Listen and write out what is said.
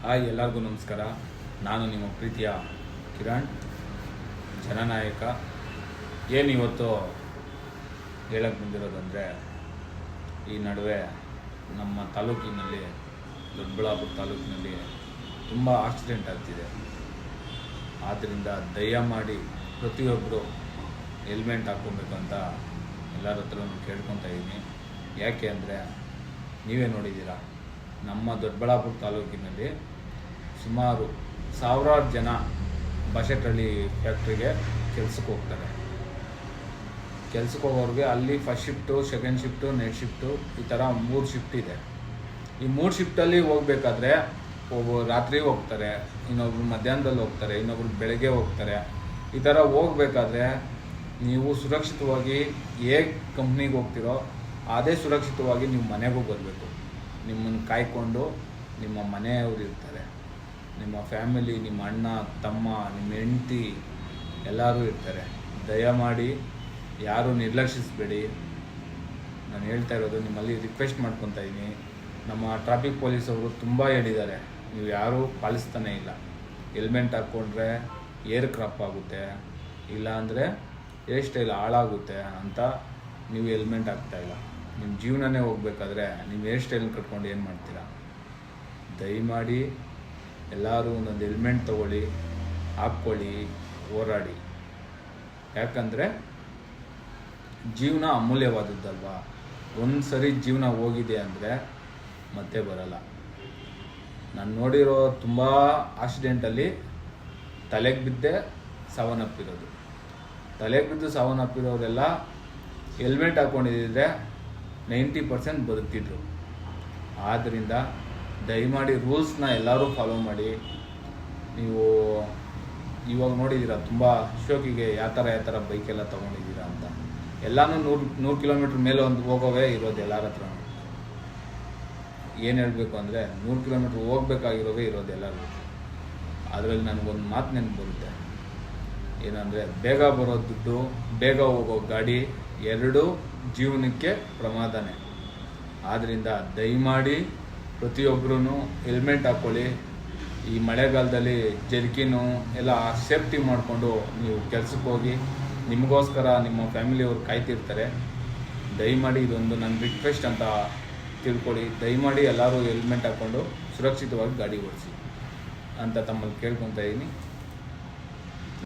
Hi, ಎಲ್ಲರಿಗೂ ನಮಸ್ಕಾರ. ನಾನು ನಿಮ್ಮ ಪ್ರೀತಿಯ ಕಿರಣ್, ಜನನಾಯಕ. ಏನಿವತ್ತು ಹೇಳಕ್ಕೆ ಬಂದಿರೋದಂದರೆ, ಈ ನಡುವೆ ನಮ್ಮ ತಾಲೂಕಿನಲ್ಲಿ, ದೊಡ್ಡಬಳ್ಳಾಪುರ ತಾಲೂಕಿನಲ್ಲಿ ತುಂಬ ಆಕ್ಸಿಡೆಂಟ್ ಆಗ್ತಿದೆ. ಆದ್ದರಿಂದ ದಯಮಾಡಿ ಪ್ರತಿಯೊಬ್ಬರು ಹೆಲ್ಮೆಟ್ ಹಾಕ್ಕೊಬೇಕಂತ ಎಲ್ಲರ ಹತ್ರನೂ ಕೇಳ್ಕೊತಾ ಇದ್ದೀನಿ. ಯಾಕೆ ಅಂದರೆ, ನೀವೇ ನೋಡಿದ್ದೀರಾ, ನಮ್ಮ ದೊಡ್ಡಬಳ್ಳಾಪುರ ತಾಲೂಕಿನಲ್ಲಿ ಸುಮಾರು ಸಾವಿರಾರು ಜನ ಬಶೆಟ್ಟಹಳ್ಳಿ ಫ್ಯಾಕ್ಟ್ರಿಗೆ ಕೆಲಸಕ್ಕೆ ಹೋಗ್ತಾರೆ. ಕೆಲಸಕ್ಕೆ ಹೋಗೋರಿಗೆ ಅಲ್ಲಿ first shift, second shift, night shift, ಈ ಥರ 3 ಶಿಫ್ಟ್ ಇದೆ. ಈ 3 ಶಿಫ್ಟಲ್ಲಿ ಹೋಗಬೇಕಾದ್ರೆ ಒಬ್ಬರು ರಾತ್ರಿ ಹೋಗ್ತಾರೆ, ಇನ್ನೊಬ್ರು ಮಧ್ಯಾಹ್ನದಲ್ಲಿ ಹೋಗ್ತಾರೆ, ಇನ್ನೊಬ್ರು ಬೆಳಗ್ಗೆ ಹೋಗ್ತಾರೆ. ಈ ಥರ ಹೋಗ್ಬೇಕಾದ್ರೆ ನೀವು ಸುರಕ್ಷಿತವಾಗಿ ಹೇಗೆ ಕಂಪ್ನಿಗೆ ಹೋಗ್ತಿರೋ ಅದೇ ಸುರಕ್ಷಿತವಾಗಿ ನೀವು ಮನೆಗೂ ಬರಬೇಕು. ನಿಮ್ಮನ್ನು ಕಾಯ್ಕೊಂಡು ನಿಮ್ಮ ಮನೆಯವರು ಇರ್ತಾರೆ, ನಿಮ್ಮ ಫ್ಯಾಮಿಲಿ, ನಿಮ್ಮ ಅಣ್ಣ ತಮ್ಮ, ನಿಮ್ಮ ಹೆಂಡತಿ ಎಲ್ಲರೂ ಇರ್ತಾರೆ. ದಯಮಾಡಿ ಯಾರೂ ನಿರ್ಲಕ್ಷಿಸಬೇಡಿ. ನಾನು ಹೇಳ್ತಾ ಇರೋದು, ನಿಮ್ಮಲ್ಲಿ ರಿಕ್ವೆಸ್ಟ್ ಮಾಡ್ಕೊತಾ ಇದ್ದೀನಿ. ನಮ್ಮ ಟ್ರಾಫಿಕ್ ಪೊಲೀಸವರು ತುಂಬ ಹೇಳಿದ್ದಾರೆ, ನೀವು ಯಾರೂ ಪಾಲಿಸ್ತಾನೆ ಇಲ್ಲ. ಹೆಲ್ಮೆಟ್ ಹಾಕ್ಕೊಂಡ್ರೆ ಏರ್ ಕ್ರಾಪ್ ಆಗುತ್ತೆ, ಇಲ್ಲಾಂದರೆ ಹೇರ್ ಸ್ಟೈಲ್ ಹಾಳಾಗುತ್ತೆ ಅಂತ ನೀವು ಹೆಲ್ಮೆಟ್ ಹಾಕ್ತಾಯಿಲ್ಲ. ನಿಮ್ಮ ಜೀವನನೇ ಹೋಗ್ಬೇಕಾದ್ರೆ ನೀವು ಹೇರ್ ಸ್ಟೈಲ್ನ ಕಟ್ಕೊಂಡು ಏನು ಮಾಡ್ತೀರಾ? ದಯಮಾಡಿ ಎಲ್ಲರೂ ಒಂದೊಂದು ಹೆಲ್ಮೆಟ್ ತೊಗೊಳ್ಳಿ, ಹಾಕ್ಕೊಳ್ಳಿ, ಹೋರಾಡಿ. ಯಾಕಂದರೆ ಜೀವನ ಅಮೂಲ್ಯವಾದದ್ದಲ್ವಾ. ಒಂದು ಸರಿ ಜೀವನ ಹೋಗಿದೆ ಅಂದರೆ ಮತ್ತೆ ಬರಲ್ಲ. ನಾನು ನೋಡಿರೋ ತುಂಬ ಆಕ್ಸಿಡೆಂಟಲ್ಲಿ ತಲೆಗೆ ಬಿದ್ದೇ ಸಾವನ್ನಪ್ಪಿರೋದು. ತಲೆಗೆ ಬಿದ್ದು ಸಾವನ್ನಪ್ಪಿರೋರೆಲ್ಲ ಹೆಲ್ಮೆಟ್ ಹಾಕ್ಕೊಂಡಿದ್ದರೆ 90% ಬದುಕ್ತಿದ್ರು. ಆದ್ದರಿಂದ ದಯಮಾಡಿ ರೂಲ್ಸ್ನ ಎಲ್ಲರೂ ಫಾಲೋ ಮಾಡಿ. ನೀವು ಇವಾಗ ನೋಡಿದ್ದೀರಾ, ತುಂಬ ಶೋಕಿಗೆ ಯಾವ ಥರ ಬೈಕೆಲ್ಲ ತೊಗೊಂಡಿದ್ದೀರಾ ಅಂತ. ಎಲ್ಲನೂ 100 ಕಿಲೋಮೀಟ್ರ್ ಮೇಲೆ ಹೋಗೋವೇ ಇರೋದು ಎಲ್ಲರ ಹತ್ರ. ಏನು ಹೇಳಬೇಕು ಅಂದರೆ, 100 ಕಿಲೋಮೀಟ್ರ್ ಹೋಗ್ಬೇಕಾಗಿರೋವೇ ಇರೋದು ಎಲ್ಲರಿಗೂ. ಅದರಲ್ಲಿ ನನಗೊಂದು ಮಾತು ನೆನಪು ಬರುತ್ತೆ. ಏನಂದರೆ, ಬೇಗ ಬರೋ ದುಡ್ಡು, ಬೇಗ ಹೋಗೋ ಗಾಡಿ ಎರಡೂ ಜೀವನಕ್ಕೆ ಪ್ರಮಾದನೇ. ಆದ್ದರಿಂದ ದಯಮಾಡಿ ಪ್ರತಿಯೊಬ್ಬರೂ ಹೆಲ್ಮೆಟ್ ಹಾಕ್ಕೊಳ್ಳಿ. ಈ ಮಳೆಗಾಲದಲ್ಲಿ ಜರ್ಕಿನು ಎಲ್ಲ ಸೇಫ್ಟಿ ಮಾಡಿಕೊಂಡು ನೀವು ಕೆಲಸಕ್ಕೆ ಹೋಗಿ. ನಿಮಗೋಸ್ಕರ ನಿಮ್ಮ ಫ್ಯಾಮಿಲಿಯವ್ರು ಕಾಯ್ತಿರ್ತಾರೆ. ದಯಮಾಡಿ ಇದೊಂದು ನನ್ನ ರಿಕ್ವೆಸ್ಟ್ ಅಂತ ತಿಳ್ಕೊಳ್ಳಿ. ದಯಮಾಡಿ ಎಲ್ಲರೂ ಹೆಲ್ಮೆಟ್ ಹಾಕ್ಕೊಂಡು ಸುರಕ್ಷಿತವಾಗಿ ಗಾಡಿ ಓಡಿಸಿ ಅಂತ ತಮ್ಮಲ್ಲಿ ಕೇಳ್ಕೊತಾ ಇದ್ದೀನಿ.